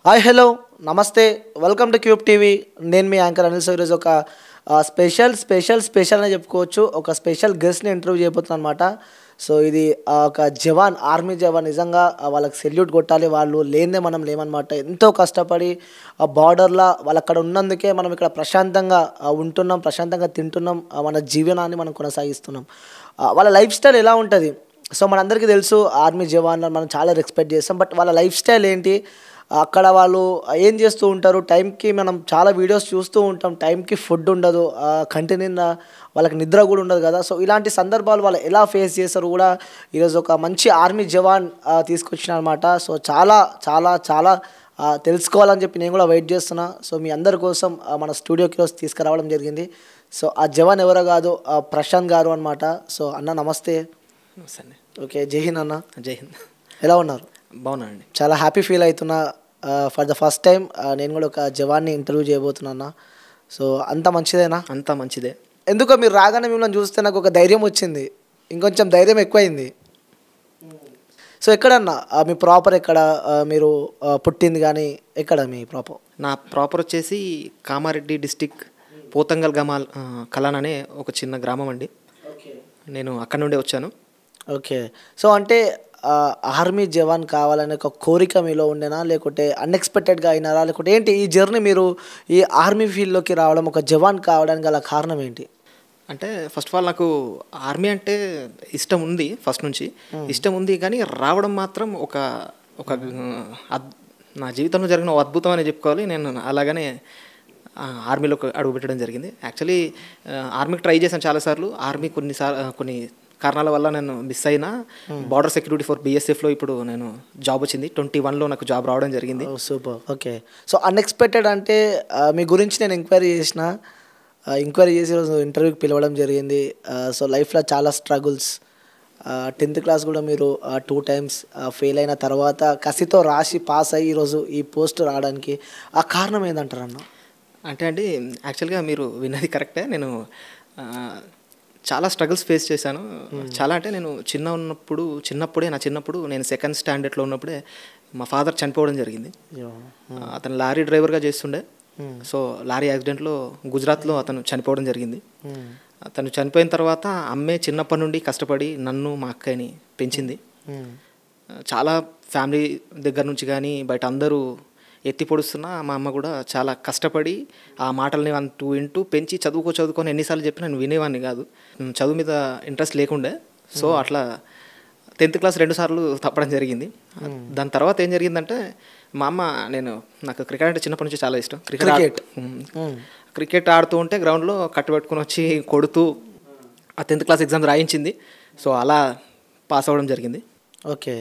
Hi hello నమస్తే welcome to cube TV. నేను మీ anchor Anil. So ఈరోజు ఒక స్పెషల్ అని చెప్పుకోవచ్చు. ఒక స్పెషల్ గెస్ట్ని ఇంటర్వ్యూ చేయబోతున్నాను అనమాట. సో ఇది ఒక జవాన్, ఆర్మీ జవాన్. నిజంగా వాళ్ళకి సెల్యూట్ కొట్టాలి. వాళ్ళు లేనిదే మనం లేమన్నమాట. ఎంతో కష్టపడి ఆ బార్డర్లో వాళ్ళు అక్కడ ఉన్నందుకే మనం ఇక్కడ ప్రశాంతంగా ఉంటున్నాం, ప్రశాంతంగా తింటున్నాం, మన జీవనాన్ని మనం కొనసాగిస్తున్నాం. వాళ్ళ లైఫ్ స్టైల్ ఎలా ఉంటుంది? సో మనందరికీ తెలుసు, ఆర్మీ జవాన్ మనం చాలా రెస్పెక్ట్ చేస్తాం. బట్ వాళ్ళ లైఫ్ స్టైల్ ఏంటి, అక్కడ వాళ్ళు ఏం చేస్తూ ఉంటారు? టైంకి మనం చాలా వీడియోస్ చూస్తూ ఉంటాం, టైంకి ఫుడ్ ఉండదు, కంటి నిండా వాళ్ళకి నిద్ర కూడా ఉండదు కదా. సో ఇలాంటి సందర్భాలు వాళ్ళు ఎలా ఫేస్ చేస్తారు కూడా ఈరోజు ఒక మంచి ఆర్మీ జవాన్ తీసుకొచ్చిన అనమాట. సో చాలా చాలా చాలా తెలుసుకోవాలని చెప్పి నేను కూడా వెయిట్ చేస్తున్నా. సో మీ అందరి కోసం మన స్టూడియోకి రోజు తీసుకురావడం జరిగింది. సో ఆ జవాన్ ఎవరో కాదు, ప్రశాంత్ గారు అనమాట. సో అన్న నమస్తే. నమస్తే. ఓకే, జై హింద్ అన్న. జై హింద్. ఎలా ఉన్నారు? బాగున్నానండి. చాలా హ్యాపీ ఫీల్ అవుతున్నా. ఫర్ ద ఫస్ట్ టైం నేను కూడా ఒక జవాన్ని ఇంటర్వ్యూ చేయబోతున్నా. సో అంత మంచిదేనా? అంతా మంచిదే. ఎందుకో మీరు రాగానే మిమ్మల్ని చూస్తే నాకు ఒక ధైర్యం వచ్చింది, ఇంకొంచెం ధైర్యం ఎక్కువైంది. సో ఎక్కడన్నా మీ ప్రాపర్ ఎక్కడ, మీరు పుట్టింది కానీ ఎక్కడ మీ ప్రాపర్? నా ప్రాపర్ వచ్చేసి కామారెడ్డి డిస్టిక్ పోతంగల్ గమాల్ కలాన్ అనే ఒక చిన్న గ్రామం అండి. నేను అక్కడ నుండే వచ్చాను. ఓకే. సో అంటే ఆర్మీ జవాన్ కావాలనే ఒక కోరిక మీలో ఉండేనా, లేకుంటే అన్ఎక్స్పెక్టెడ్గా అయినారా, లేకుంటే ఏంటి ఈ జర్నీ? మీరు ఈ ఆర్మీ ఫీల్డ్లోకి రావడం, ఒక జవాన్ కావడానికి గల కారణం ఏంటి? అంటే ఫస్ట్ ఆఫ్ ఆల్ నాకు ఆర్మీ అంటే ఇష్టం ఉంది, ఫస్ట్ నుంచి ఇష్టం ఉంది. కానీ రావడం మాత్రం ఒక ఒక నా జీవితంలో జరిగిన ఒక అద్భుతం అని చెప్పుకోవాలి. నేను అలాగనే ఆర్మీలోకి అడుగుపెట్టడం జరిగింది. యాక్చువల్లీ ఆర్మీకి ట్రై చేశాను చాలాసార్లు. ఆర్మీ కొన్ని కారణాల వల్ల నేను మిస్ అయినా బార్డర్ సెక్యూరిటీ ఫర్ బీఎస్ఎఫ్లో ఇప్పుడు నేను జాబ్ వచ్చింది. 21లో నాకు జాబ్ రావడం జరిగింది. సూపర్. ఓకే. సో అన్ఎక్స్పెక్టెడ్ అంటే మీ గురించి నేను ఎంక్వైరీ చేసి ఈరోజు ఇంటర్వ్యూకి పిలవడం జరిగింది. సో లైఫ్లో చాలా స్ట్రగుల్స్, 10th క్లాస్ కూడా మీరు 2 times ఫెయిల్ అయిన తర్వాత కసితో రాసి పాస్ అయ్యి ఈరోజు ఈ పోస్ట్ రావడానికి ఆ కారణం ఏంటంటారు అన్న? అంటే అండి, యాక్చువల్గా మీరు విన్నది కరెక్టే. నేను చాలా స్ట్రగుల్స్ ఫేస్ చేశాను. చాలా అంటే నేను నా చిన్నప్పుడు నేను 2nd standardలో ఉన్నప్పుడే మా ఫాదర్ చనిపోవడం జరిగింది. అతను లారీ డ్రైవర్గా చేస్తుండే. సో లారీ యాక్సిడెంట్లో గుజరాత్లో అతను చనిపోవడం జరిగింది. అతను చనిపోయిన తర్వాత అమ్మే చిన్నప్పటి నుండి కష్టపడి నన్ను మా అక్కని పెంచింది. చాలా ఫ్యామిలీ దగ్గర నుంచి కానీ బయట అందరూ ఎత్తి పొడుస్తున్నా మా అమ్మ కూడా చాలా కష్టపడి ఆ మాటల్ని వింటూ పెంచి చదువుకొని ఎన్నిసార్లు చెప్పినా నేను వినేవాడిని కాదు. చదువు మీద ఇంట్రెస్ట్ లేకుండే. సో అట్లా 10th క్లాస్ 2 సార్లు తప్పడం జరిగింది. దాని తర్వాత ఏం జరిగిందంటే మా అమ్మ, నాకు క్రికెట్ అంటే చిన్నప్పటి నుంచి చాలా ఇష్టం. క్రికెట్ ఆడుతూ ఉంటే గ్రౌండ్లో కట్టుబెట్టుకుని వచ్చి కొడుతూ ఆ 10th క్లాస్ ఎగ్జామ్ రాయించింది. సో అలా పాస్ అవ్వడం జరిగింది. ఓకే.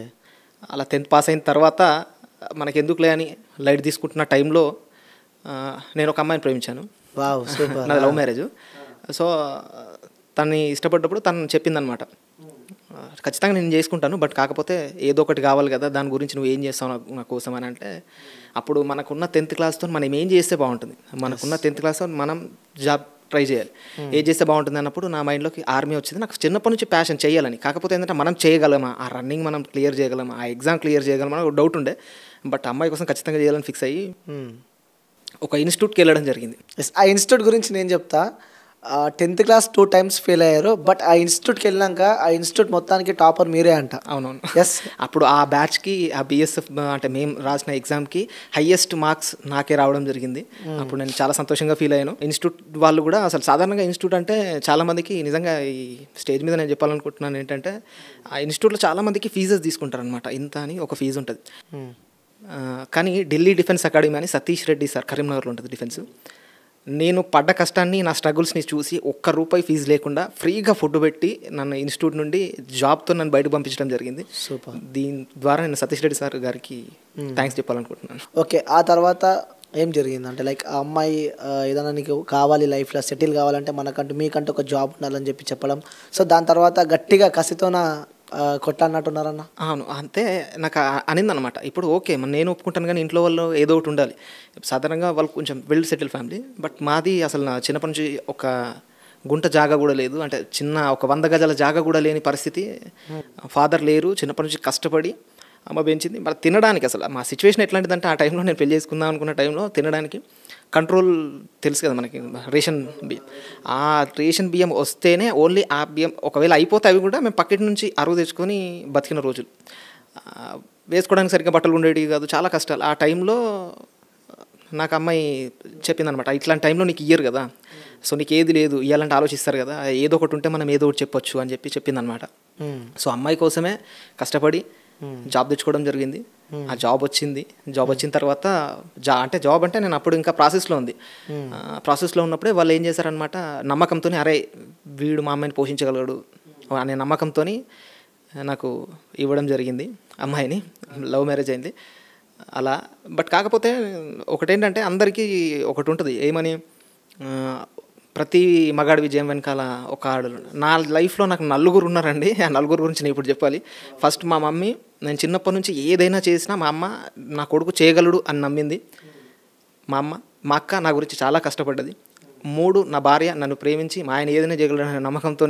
అలా 10th పాస్ అయిన తర్వాత మనకి ఎందుకులే అని లైట్ తీసుకుంటున్న టైంలో నేను ఒక అమ్మాయిని ప్రేమించాను. నాది లవ్ మ్యారేజ్. సో తనని ఇష్టపడ్డప్పుడు తను చెప్పిందనమాట, ఖచ్చితంగా నేను చేసుకుంటాను, బట్ కాకపోతే ఏదో ఒకటి కావాలి కదా, దాని గురించి నువ్వు ఏం చేస్తావు నా కోసం అని. అంటే అప్పుడు మనకున్న 10th క్లాస్తో మనం ఏం చేస్తే బాగుంటుంది, మనకున్న 10th క్లాస్తో మనం జాబ్ ట్రై చేయాలి, ఏం చేస్తే బాగుంటుంది అన్నప్పుడు నా మైండ్లోకి ఆర్మీ వచ్చింది. నాకు చిన్నప్పటి నుంచి ప్యాషన్ చేయాలని. కాకపోతే ఏంటంటే మనం చేయగలమా, ఆ రన్నింగ్ మనం క్లియర్ చేయగలమా, ఆ ఎగ్జామ్ క్లియర్ చేయగలమా ఒక డౌట్ ఉండే. బట్ అమ్మాయి కోసం ఖచ్చితంగా చేయాలని ఫిక్స్ అయ్యి ఒక ఇన్స్టిట్యూట్కి వెళ్ళడం జరిగింది. ఆ ఇన్స్టిట్యూట్ గురించి నేను చెప్తా. 10th క్లాస్ 2 times ఫెయిల్ అయ్యారు. బట్ ఆ ఇన్స్టిట్యూట్కి వెళ్ళాక ఆ ఇన్స్టిట్యూట్ మొత్తానికి టాపర్ మీరే అంట. అవునవును. ఎస్. అప్పుడు ఆ బ్యాచ్కి, ఆ బీఎస్ఎఫ్ అంటే మేము రాసిన ఎగ్జామ్కి హైయెస్ట్ మార్క్స్ నాకే రావడం జరిగింది. అప్పుడు నేను చాలా సంతోషంగా ఫీల్ అయ్యాను. ఇన్స్టిట్యూట్ వాళ్ళు కూడా అసలు సాధారణంగా ఇన్స్టిట్యూట్ అంటే చాలామందికి నిజంగా ఈ స్టేజ్ మీద నేను చెప్పాలనుకుంటున్నాను ఏంటంటే, ఆ ఇన్స్టిట్యూట్లో చాలామందికి ఫీజెస్ తీసుకుంటారనమాట. ఇంత అని ఒక ఫీజు ఉంటుంది. కానీ ఢిల్లీ డిఫెన్స్ అకాడమీ అని సతీష్ రెడ్డి సార్, కరీంనగర్లో ఉంటుంది డిఫెన్స్. నేను పడ్డ కష్టాన్ని, నా స్ట్రగుల్స్ని చూసి ₹1 ఫీజు లేకుండా ఫ్రీగా ఫుడ్ పెట్టి నన్ను ఇన్స్టిట్యూట్ నుండి జాబ్తో నన్ను బయటకు పంపించడం జరిగింది. సూపర్. దీని ద్వారా నేను సతీష్ రెడ్డి సార్ గారికి థ్యాంక్స్ చెప్పాలనుకుంటున్నాను. ఓకే. ఆ తర్వాత ఏం జరిగింది అంటే, లైక్ ఆ అమ్మాయి ఏదైనా నీకు కావాలి, లైఫ్లో సెటిల్ కావాలంటే మీకంటూ ఒక జాబ్ ఉండాలని చెప్పడం. సో దాని తర్వాత గట్టిగా కసితోన కొట్టన్నట్టున్నారన్న? అవును, అంతే. నాకు అనిందనమాట. ఇప్పుడు ఓకే, నేను ఒప్పుకుంటాను, కానీ ఇంట్లో వాళ్ళు ఏదో ఒకటి ఉండాలి. సాధారణంగా వాళ్ళు కొంచెం వెల్ సెటిల్ ఫ్యామిలీ. బట్ మాది అసలు నా చిన్నప్పటి నుంచి ఒక గుంట జాగా కూడా లేదు. అంటే ఒక 100 గజాల జాగా కూడా లేని పరిస్థితి. ఫాదర్ లేరు. చిన్నప్పటి నుంచి కష్టపడి అమ్మ పెంచింది. మరి తినడానికి అసలు మా సిచ్యువేషన్ ఎట్లాంటిదంటే ఆ టైంలో నేను పెళ్లి చేసుకుందాం అనుకున్న టైంలో తినడానికి కంట్రోల్ తెలుసు కదా మనకి, రేషన్ బియ్యం. ఆ రేషన్ బియ్యం వస్తేనే ఓన్లీ ఆ బియ్యం, ఒకవేళ అయిపోతే అవి కూడా మేము పక్కటి నుంచి అరువు తెచ్చుకొని బతికిన రోజులు. వేసుకోవడానికి సరిగ్గా బట్టలు ఉండేవి కాదు, చాలా కష్టాలు. ఆ టైంలో నాకు అమ్మాయి చెప్పిందనమాట, ఇట్లాంటి టైంలో నీకు ఇయ్యరు కదా, సో నీకు ఏది లేదు ఇవ్వాలంటే ఆలోచిస్తారు కదా, ఏదో ఒకటి ఉంటే మనం ఏదో ఒకటి చెప్పొచ్చు అని చెప్పిందనమాట. సో అమ్మాయి కోసమే కష్టపడి జాబ్ తెచ్చుకోవడం జరిగింది. ఆ జాబ్ వచ్చింది. జాబ్ వచ్చిన తర్వాత జాబ్ అంటే నేను అప్పుడు ఇంకా ప్రాసెస్లో ఉంది. ప్రాసెస్లో ఉన్నప్పుడే వాళ్ళు ఏం చేశారనమాట, నమ్మకంతో అరే వీడు మా అమ్మాయిని పోషించగలడు అనే నమ్మకంతో నాకు ఇవ్వడం జరిగింది. అమ్మాయిని లవ్ మ్యారేజ్ అయింది అలా. బట్ కాకపోతే ఒకటేంటంటే అందరికీ ఒకటి ఉంటుంది, ఏమని, ప్రతి మగాడి విజయం వెనకాల ఒక ఆడు. నా లైఫ్లో నాకు నలుగురు ఉన్నారండి. ఆ నలుగురు గురించి నేను ఇప్పుడు చెప్పాలి. ఫస్ట్ మా మమ్మీ, నేను చిన్నప్పటి నుంచి ఏదైనా చేసినా మా అమ్మ నా కొడుకు చేయగలడు అని నమ్మింది. మా అమ్మ. మా అక్క నా గురించి చాలా కష్టపడ్డది. 3 నా భార్య, నన్ను ప్రేమించి మా ఆయన ఏదైనా చేయగలడు అనే నమ్మకంతో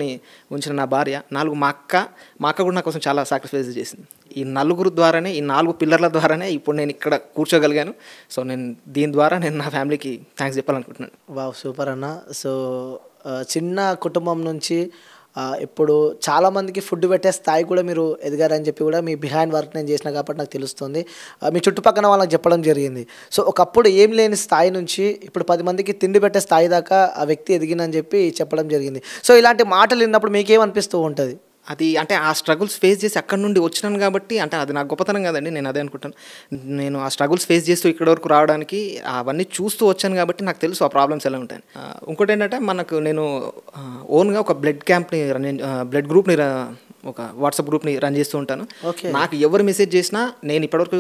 ఉంచిన నా భార్య. 4 మా అక్క కూడా నా కోసం చాలా సాక్రిఫైస్ చేసింది. ఈ నలుగురు ద్వారానే, ఈ 4 పిల్లర్ల ద్వారానే ఇప్పుడు నేను ఇక్కడ కూర్చోగలిగాను. సో నేను దీని ద్వారా నేను నా ఫ్యామిలీకి థ్యాంక్స్ చెప్పాలనుకుంటున్నాను. వావ్, సూపర్ అన్న. సో చిన్న కుటుంబం నుంచి ఇప్పుడు చాలామందికి ఫుడ్ పెట్టే స్థాయి కూడా మీరు ఎదిగారని చెప్పి కూడా మీ బిహైండ్ వర్క్ నేను చేసిన కాబట్టి నాకు తెలుస్తుంది. మీ చుట్టుపక్కల వాళ్ళకి చెప్పడం జరిగింది. సో ఒకప్పుడు ఏం లేని స్థాయి నుంచి ఇప్పుడు 10 మందికి తిండి పెట్టే స్థాయి దాకా ఆ వ్యక్తి ఎదిగిందని చెప్పి చెప్పడం జరిగింది. సో ఇలాంటి మాటలు విన్నప్పుడు మీకేమనిపిస్తూ ఉంటుంది? అది అంటే ఆ స్ట్రగుల్స్ ఫేస్ చేసి అక్కడి నుండి వచ్చినాను కాబట్టి, అంటే అది నా గొప్పతనం కాదండి, నేను అదే అనుకుంటాను. నేను ఆ స్ట్రగుల్స్ ఫేస్ చేస్తూ ఇక్కడి వరకు రావడానికి అవన్నీ చూస్తూ వచ్చాను కాబట్టి నాకు తెలుసు ఆ ప్రాబ్లమ్స్ ఎలా ఉంటాయి. ఇంకోటి ఏంటంటే నేను ఓన్గా ఒక బ్లడ్ గ్రూప్ని ఒక వాట్సాప్ గ్రూప్ని రన్ చేస్తూ ఉంటాను. నాకు ఎవరు మెసేజ్ చేసినా నేను ఇప్పటివరకు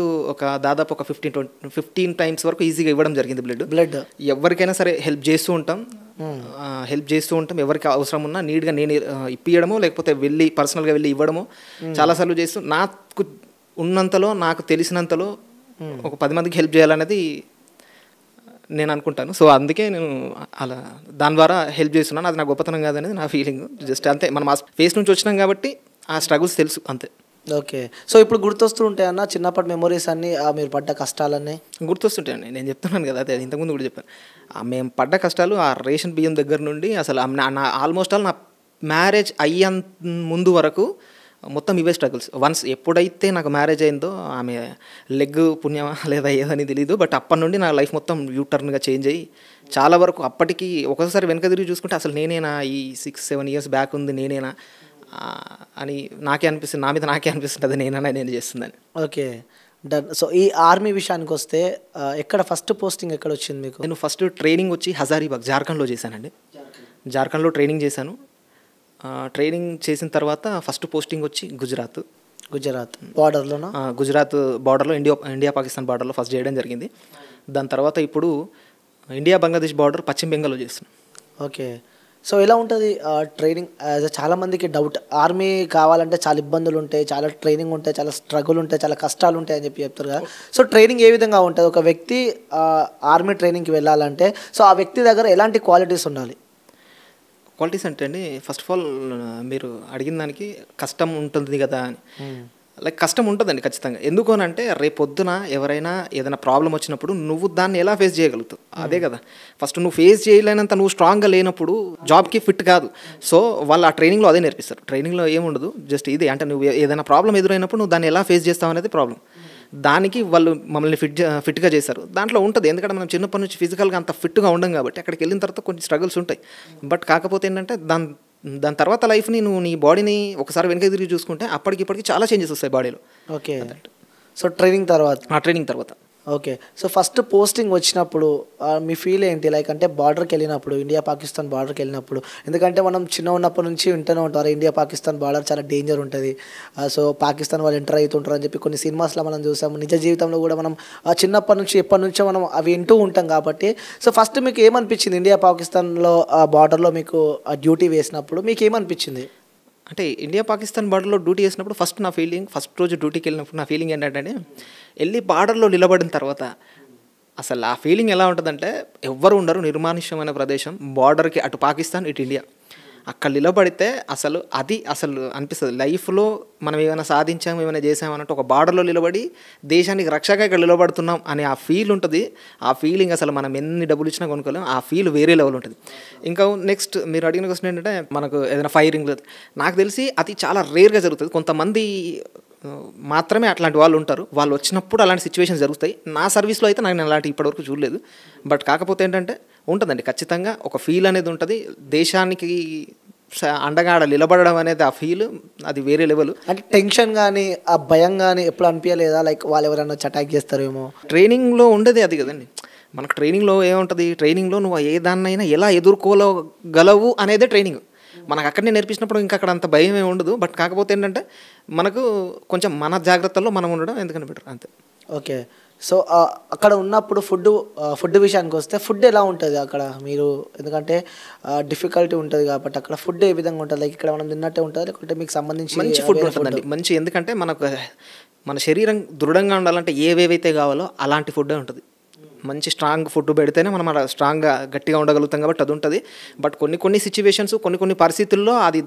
దాదాపు ఒక 15 టైమ్స్ వరకు ఈజీగా ఇవ్వడం జరిగింది బ్లడ్. ఎవరికైనా సరే హెల్ప్ చేస్తూ ఉంటాం. ఎవరికి అవసరం ఉన్నా నీట్గా నేను ఇప్పియడమో లేకపోతే పర్సనల్గా వెళ్ళి ఇవ్వడమో చాలాసార్లు చేస్తూ, నాకు ఉన్నంతలో నాకు తెలిసినంతలో ఒక 10 మందికి హెల్ప్ చేయాలనేది నేను అనుకుంటాను. సో అందుకే నేను అలా దాని ద్వారా హెల్ప్ చేస్తున్నాను. అది నా గొప్పతనం కాదనేది నా ఫీలింగ్. జస్ట్ అంతే, మనం ఆ ఫేస్ నుంచి వచ్చినాం కాబట్టి ఆ స్ట్రగుల్స్ తెలుసు అంతే. ఓకే. సో ఇప్పుడు గుర్తొస్తూ ఉంటాయన్న చిన్నప్పటి మెమొరీస్ అన్నీ, మీరు పడ్డ కష్టాలన్నీ గుర్తొస్తుంటాయండి. నేను చెప్తున్నాను కదా, అదే ఇంతకుముందు కూడా చెప్పాను. మేము పడ్డ కష్టాలు ఆ రేషన్ బియ్యం దగ్గర నుండి అసలు ఆల్మోస్ట్ ఆల్ నా మ్యారేజ్ అయ్యేంత ముందు వరకు మొత్తం ఇవే స్ట్రగుల్స్. వన్స్ ఎప్పుడైతే నాకు మ్యారేజ్ అయిందో, ఆమె లెగ్ పుణ్యమా లేదా ఏదని తెలీదు, బట్ అప్పటి నుండి నా లైఫ్ మొత్తం యూటర్న్గా చేంజ్ అయ్యి చాలా వరకు అప్పటికి ఒకసారి వెనక తిరిగి చూసుకుంటే అసలు నేనేనా, ఈ 6-7 ఇయర్స్ బ్యాక్ ఉంది నేనేనా అని నాకే అనిపిస్తుంది. నా మీద నాకే అనిపిస్తుంది అది నేను చేస్తుందని. Okay, done. సో ఈ ఆర్మీ విషయానికి వస్తే ఎక్కడ ఫస్ట్ పోస్టింగ్ ఎక్కడ వచ్చింది మీకు? నేను ఫస్ట్ ట్రైనింగ్ వచ్చి హజారీబాగ్ జార్ఖండ్లో చేశానండి. జార్ఖండ్లో ట్రైనింగ్ చేశాను. ట్రైనింగ్ చేసిన తర్వాత ఫస్ట్ పోస్టింగ్ వచ్చి గుజరాత్ బార్డర్లోనా? గుజరాత్ బార్డర్లో, ఇండియా పాకిస్తాన్ బార్డర్లో ఫస్ట్ చేయడం జరిగింది. దాని తర్వాత ఇప్పుడు ఇండియా బంగ్లాదేశ్ బార్డర్ పశ్చిమ బెంగాల్లో చేస్తున్నాను. ఓకే. సో ఎలా ఉంటుంది ట్రైనింగ్? చాలామందికి డౌట్, ఆర్మీ కావాలంటే చాలా ఇబ్బందులు ఉంటాయి, చాలా ట్రైనింగ్ ఉంటాయి, చాలా స్ట్రగుల్ ఉంటాయి, చాలా కష్టాలు ఉంటాయి అని చెప్పి చెప్తారు కదా. సో ట్రైనింగ్ ఏ విధంగా ఉంటుంది? ఒక వ్యక్తి ఆర్మీ ట్రైనింగ్కి వెళ్ళాలంటే సో ఆ వ్యక్తి దగ్గర ఎలాంటి క్వాలిటీస్ ఉండాలి? క్వాలిటీస్ అంటే అండి, ఫస్ట్ ఆఫ్ ఆల్ మీరు అడిగిన దానికి కష్టం ఉంటుంది కదా అని, లైక్ కష్టం ఉంటుందండి ఖచ్చితంగా. ఎందుకు అని అంటే రేపొద్దున ఎవరైనా ఏదైనా ప్రాబ్లం వచ్చినప్పుడు నువ్వు దాన్ని ఎలా ఫేస్ చేయగలుగుతావు, అదే కదా. ఫస్ట్ నువ్వు ఫేస్ చేయలేనంత నువ్వు స్ట్రాంగ్గా లేనప్పుడు జాబ్కి ఫిట్ కాదు. సో వాళ్ళు ఆ ట్రైనింగ్లో అదే నేర్పిస్తారు. ట్రైనింగ్లో ఏముండదు, జస్ట్ ఇదే, అంటే నువ్వు ఏదైనా ప్రాబ్లం ఎదురైనప్పుడు నువ్వు దాన్ని ఎలా ఫేస్ చేస్తావు అనేది ప్రాబ్లం. దానికి వాళ్ళు మమ్మల్ని ఫిట్గా చేశారు. దాంట్లో ఉంటుంది, ఎందుకంటే మనం చిన్నప్పటి నుంచి ఫిజికల్గా అంత ఫిట్గా ఉండం కాబట్టి అక్కడికి వెళ్ళిన తర్వాత కొన్ని స్ట్రగుల్స్ ఉంటాయి. బట్ కాకపోతే ఏంటంటే దాని తర్వాత లైఫ్ని నువ్వు నీ బాడీని ఒకసారి వెనక తిరిగి చూసుకుంటే అప్పటికి చాలా చేంజెస్ వస్తాయి బాడీలో. ఓకే. సో ట్రైనింగ్ తర్వాత ఓకే. సో ఫస్ట్ పోస్టింగ్ వచ్చినప్పుడు మీ ఫీల్ ఏంటి? లైక్ అంటే బార్డర్కి వెళ్ళినప్పుడు, ఇండియా పాకిస్తాన్ బార్డర్కి వెళ్ళినప్పుడు, ఎందుకంటే మనం చిన్న ఉన్నప్పటి నుంచి వింటూనే ఉంటారు ఇండియా పాకిస్తాన్ బార్డర్ చాలా డేంజర్ ఉంటుంది, సో పాకిస్తాన్ వాళ్ళు ఎంటర్ అవుతుంటారు అని చెప్పి కొన్ని సినిమాస్లో మనం చూసాము. నిజ జీవితంలో కూడా మనం చిన్నప్పటి నుంచి ఎప్పటి నుంచో మనం అవి వింటూ ఉంటాం కాబట్టి. సో ఫస్ట్ మీకు ఏమనిపించింది ఇండియా పాకిస్తాన్లో బార్డర్లో మీకు డ్యూటీ వేసినప్పుడు మీకు ఏమనిపించింది? అంటే ఇండియా పాకిస్తాన్ బార్డర్లో డ్యూటీ చేసినప్పుడు ఫస్ట్ రోజు డ్యూటీకి వెళ్ళినప్పుడు నా ఫీలింగ్ ఏంటంటే, వెళ్ళి బార్డర్లో నిలబడిన తర్వాత అసలు ఆ ఫీలింగ్ ఎలా ఉంటుందంటే, ఎవ్వరు ఉండరు, నిర్మానుష్యమైన ప్రదేశం, బార్డర్కి అటు పాకిస్తాన్ ఇటు ఇండియా, అక్కడ నిలబడితే అసలు అనిపిస్తుంది లైఫ్లో మనం ఏమైనా సాధించాము ఏమైనా చేసామన్నట్టు ఒక బార్డర్లో నిలబడి దేశానికి రక్షగా ఇక్కడ నిలబడుతున్నాం అనే ఆ ఫీల్ ఉంటుంది. ఆ ఫీలింగ్ అసలు మనం ఎన్ని డబ్బులు ఇచ్చినా కొనుక్కోలేం. ఆ ఫీల్ వేరే లెవెల్ ఉంటుంది. ఇంకా నెక్స్ట్ మీరు అడిగిన క్వశ్చన్ ఏంటంటే మనకు ఏదైనా ఫైరింగ్ నాకు తెలిసి అది చాలా రేర్గా జరుగుతుంది. కొంతమంది మాత్రమే అట్లాంటి వాళ్ళు ఉంటారు. వాళ్ళు వచ్చినప్పుడు అలాంటి సిచ్యువేషన్స్ జరుగుతాయి. నా సర్వీస్లో అయితే నేను అలాంటి ఇప్పటివరకు చూడలేదు. బట్ కాకపోతే ఏంటంటే ఉంటుందండి, ఖచ్చితంగా ఒక ఫీల్ అనేది ఉంటుంది. దేశానికి అండగా ఆడ నిలబడడం అనేది ఆ ఫీల్ అది వేరే లెవెల్. అంటే టెన్షన్ కానీ ఆ భయం కానీ ఎప్పుడు అనిపించలేదా? లైక్ వాళ్ళు ఎవరైనా అటాక్ చేస్తారేమో. ట్రైనింగ్లో ఉండేది అది కదండి. మనకు ట్రైనింగ్లో ఏముంటుంది, ట్రైనింగ్లో నువ్వు ఏ దాన్నైనా ఎలా ఎదుర్కోగలవు అనేదే ట్రైనింగ్. మనకు అక్కడనే నేర్పించినప్పుడు ఇంకా అక్కడ అంత భయం ఏమి ఉండదు. బట్ కాకపోతే ఏంటంటే మనకు కొంచెం మన జాగ్రత్తల్లో మనం ఉండడం ఎందుకని బెటర్ అంతే. ఓకే. సో అక్కడ ఉన్నప్పుడు ఫుడ్ విషయానికి వస్తే ఫుడ్ ఎలా ఉంటుంది అక్కడ మీరు? ఎందుకంటే డిఫికల్టీ ఉంటుంది కాబట్టి అక్కడ ఫుడ్ ఏ విధంగా ఉంటుంది? లైక్ ఇక్కడ మనం తిన్నట్టే ఉంటుంది లేకపోతే మీకు సంబంధించి మంచి ఫుడ్ ఉంటుందండి. మంచి, ఎందుకంటే మన శరీరం దృఢంగా ఉండాలంటే ఏవేవైతే కావాలో అలాంటి ఫుడ్డే ఉంటుంది. మంచి స్ట్రాంగ్ ఫుడ్ పెడితేనే మనం అలా స్ట్రాంగ్గా గట్టిగా ఉండగలుగుతాం కాబట్టి అది ఉంటుంది. బట్ కొన్ని సిచ్యువేషన్స్ కొన్ని పరిస్థితుల్లో అది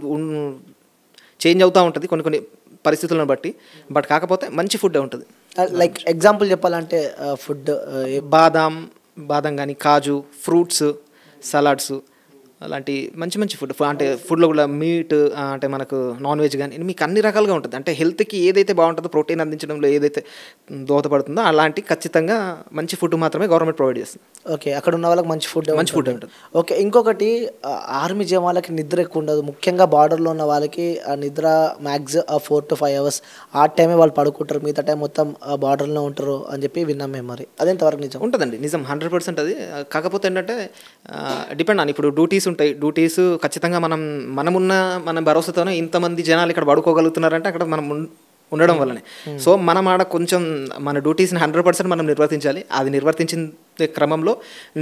చేంజ్ అవుతూ ఉంటుంది కొన్ని పరిస్థితులను బట్టి. బట్ కాకపోతే మంచి ఫుడ్డే ఉంటుంది. లైక్ ఎగ్జాంపుల్ చెప్పాలంటే ఫుడ్ బాదం కానీ, కాజు, ఫ్రూట్స్, సలాడ్స్ అలాంటి మంచి ఫుడ్. అంటే ఫుడ్లో కూడా మీట్, అంటే మనకు నాన్ వెజ్ కానీ మీకు అన్ని రకాలుగా ఉంటుంది. అంటే హెల్త్కి ఏదైతే బాగుంటుందో, ప్రోటీన్ అందించడంలో ఏదైతే దోహదపడుతుందో అలాంటి ఖచ్చితంగా మంచి ఫుడ్ మాత్రమే గవర్నమెంట్ ప్రొవైడ్ చేస్తుంది. ఓకే. అక్కడ ఉన్న వాళ్ళకి మంచి ఫుడ్ ఉంటుంది. ఓకే. ఇంకొకటి, ఆర్మీ జవాన్లకి నిద్ర ఎక్కువ ఉండదు. ముఖ్యంగా బార్డర్లో ఉన్న వాళ్ళకి ఆ నిద్ర మ్యాక్స్ 4 to 5 hours ఆ టైమే వాళ్ళు పడుకుంటారు, మిగతా టైం మొత్తం బార్డర్లో ఉంటారు అని చెప్పి విన్నాం మేము. మరి అదేంతవరకు నిజం? ఉంటుందండి, నిజం 100% అది. కాకపోతే ఏంటంటే డిపెండ్ అని ఇప్పుడు డ్యూటీస్ ఖచ్చితంగా మన భరోసాతోనే ఇంతమంది జనాలు ఇక్కడ పడుకోగలుగుతున్నారంటే అక్కడ మనం ఉండడం వల్లనే. సో మనం ఆడ కొంచెం మన డ్యూటీస్ని 100% మనం నిర్వర్తించాలి. అది నిర్వర్తించిన క్రమంలో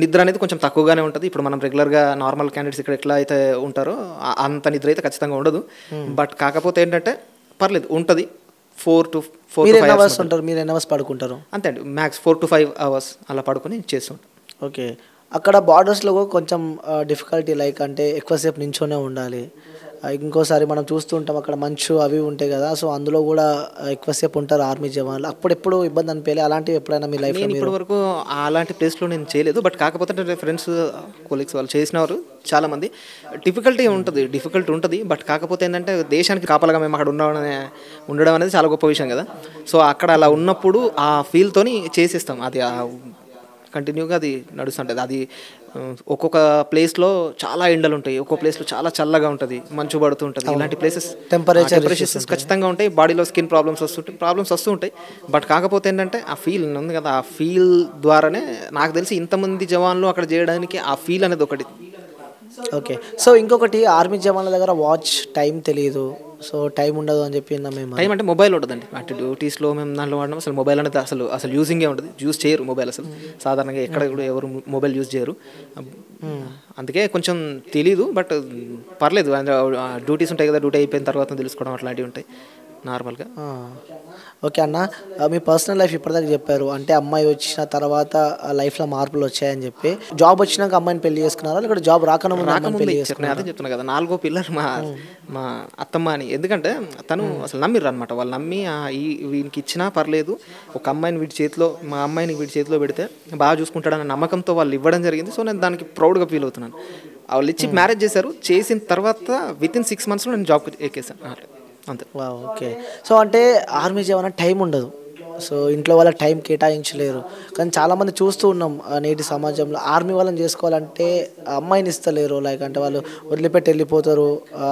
నిద్ర అనేది కొంచెం తక్కువగానే ఉంటుంది. ఇప్పుడు మనం రెగ్యులర్గా నార్మల్ క్యాండిడేట్స్ ఇక్కడ ఎట్లా అయితే ఉంటారో అంత నిద్ర అయితే ఖచ్చితంగా ఉండదు. బట్ కాకపోతే ఏంటంటే పర్లేదు, ఉంటుంది. 4 to 5 hours ఉంటారు. మీరు ఎన్ని అవర్స్ పడుకుంటారు? అంతే అండి, మ్యాక్స్ 4 to 5 hours అలా పడుకొని చేస్తుంటాం. ఓకే. అక్కడ బార్డర్స్లో కూడా కొంచెం డిఫికల్టీ, లైక్ అంటే ఎక్కువసేపు నించోనే ఉండాలి. ఇంకోసారి మనం చూస్తూ ఉంటాం అక్కడ మంచు అవి ఉంటాయి కదా, సో అందులో కూడా ఎక్కువసేపు ఉంటారు ఆర్మీ జవాన్లు. అప్పుడు ఎప్పుడు ఇబ్బంది అనిపించలేదు అలాంటివి ఎప్పుడైనా మీ లైఫ్లో? నేను ఇప్పటి వరకు అలాంటి ప్లేస్లో నేను చేయలేదు. బట్ కాకపోతే ఫ్రెండ్స్, కొలీగ్స్ వాళ్ళు చేసినారు చాలామంది. డిఫికల్టీ ఉంటుంది. బట్ కాకపోతే ఏంటంటే దేశానికి కాపలాగా మేము అక్కడ ఉండడం అనేది చాలా గొప్ప విషయం కదా. సో అక్కడ అలా ఉన్నప్పుడు ఆ ఫీల్తోని చేసేస్తాం. అది కంటిన్యూగా అది నడుస్తుంటుంది. అది ఒక్కొక్క ప్లేస్లో చాలా ఎండలు ఉంటాయి, ఒక్కొక్క ప్లేస్లో చాలా చల్లగా ఉంటుంది, మంచు పడుతూ ఉంటుంది. ఇలాంటి ప్లేసెస్ టెంపరేచర్స్ ఖచ్చితంగా ఉంటాయి. బాడీలో స్కిన్ ప్రాబ్లమ్స్ వస్తూ ఉంటాయి. బట్ కాకపోతే ఏంటంటే ఆ ఫీల్ ఉంది కదా, ఆ ఫీల్ ద్వారానే నాకు తెలిసి ఇంతమంది జవాన్లు అక్కడ చేయడానికి ఆ ఫీల్ అనేది ఒకటి. ఓకే. సో ఇంకొకటి, ఆర్మీ జవాన్ల దగ్గర వాచ్ టైం తెలియదు, సో టైం ఉండదు అని చెప్పి మేము. టైం అంటే మొబైల్ ఉంటుందండి. అటు డ్యూటీస్లో మేము దాంట్లో వాడడం అసలు మొబైల్ అనేది అసలు యూజింగే ఉంటుంది. యూజ్ చేయరు మొబైల్ అసలు. సాధారణంగా ఎక్కడ కూడా ఎవరు మొబైల్ యూజ్ చేయరు. అందుకే కొంచెం తెలీదు. బట్ పర్లేదు, డ్యూటీస్ ఉంటాయి కదా, డ్యూటీ అయిపోయిన తర్వాత తెలుసుకోవడం అట్లాంటివి ఉంటాయి నార్మల్గా. ఓకే అన్న, మీ పర్సనల్ లైఫ్ ఇప్పటిదాకా చెప్పారు. అంటే అమ్మాయి వచ్చిన తర్వాత లైఫ్లో మార్పులు వచ్చాయని చెప్పి, జాబ్ వచ్చినాక అమ్మాయిని పెళ్లి చేసుకున్నారా లేకపోతే జాబ్ రాకముందే చేసుకున్నారా? అదే చెప్తున్నా కదా, 4వ పిల్లర్ మా అత్తమ్మ అని. ఎందుకంటే తను అసలు నమ్మిర్రు అనమాట. వాళ్ళు నమ్మి వీనికి ఇచ్చినా పర్లేదు, ఒక అమ్మాయిని మా అమ్మాయిని వీడి చేతిలో పెడితే బాగా చూసుకుంటాడన్న నమ్మకంతో వాళ్ళు ఇవ్వడం జరిగింది. సో నేను దానికి ప్రౌడ్గా ఫీల్ అవుతున్నాను. వాళ్ళు ఇచ్చి మ్యారేజ్ చేశారు. చేసిన తర్వాత వితిన్ 6 monthsలో నేను జాబ్కి ఎక్కేసాను అంతే. ఓకే. సో అంటే ఆర్మీ జవాన్ టైం ఉండదు, సో ఇంట్లో వాళ్ళ టైం కేటాయించలేరు. కానీ చాలామంది చూస్తూ ఉన్నాం నేటి సమాజంలో, ఆర్మీ వాళ్ళని చేసుకోవాలంటే అమ్మాయిని ఇస్తలేరు. లైక్ అంటే వాళ్ళు వదిలిపెట్టి వెళ్ళిపోతారు.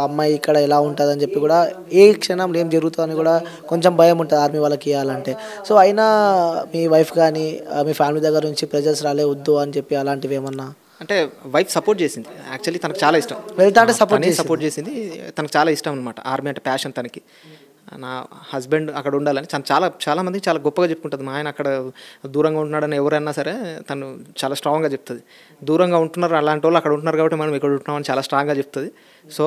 అమ్మాయి ఇక్కడ ఎలా ఉంటుంది అని చెప్పి కూడా, ఏ క్షణంలో ఏం జరుగుతుందని కూడా కొంచెం భయం ఉంటుంది ఆర్మీ వాళ్ళకి ఇవ్వాలంటే. సో అయినా మీ వైఫ్ కానీ మీ ఫ్యామిలీ దగ్గర నుంచి ప్రెజర్స్ రాలే వద్దు అని చెప్పి అలాంటివి ఏమన్నా? అంటే వైఫ్ సపోర్ట్ చేసింది. యాక్చువల్లీ తనకు చాలా ఇష్టం వెళ్తా అంటే సపోర్ట్ చేసింది. తనకు చాలా ఇష్టం అనమాట ఆర్మీ అంటే, ప్యాషన్ తనకి. నా హస్బెండ్ అక్కడ ఉండాలని చాలా మందికి చాలా గొప్పగా చెప్పుకుంటుంది. మా ఆయన అక్కడ దూరంగా ఉంటున్నాడని ఎవరైనా సరే తను చాలా స్ట్రాంగ్గా చెప్తుంది. దూరంగా ఉంటున్నారు అలాంటి వాళ్ళు అక్కడ ఉంటున్నారు కాబట్టి మనం ఇక్కడ ఉంటున్నామని చాలా స్ట్రాంగ్గా చెప్తుంది. సో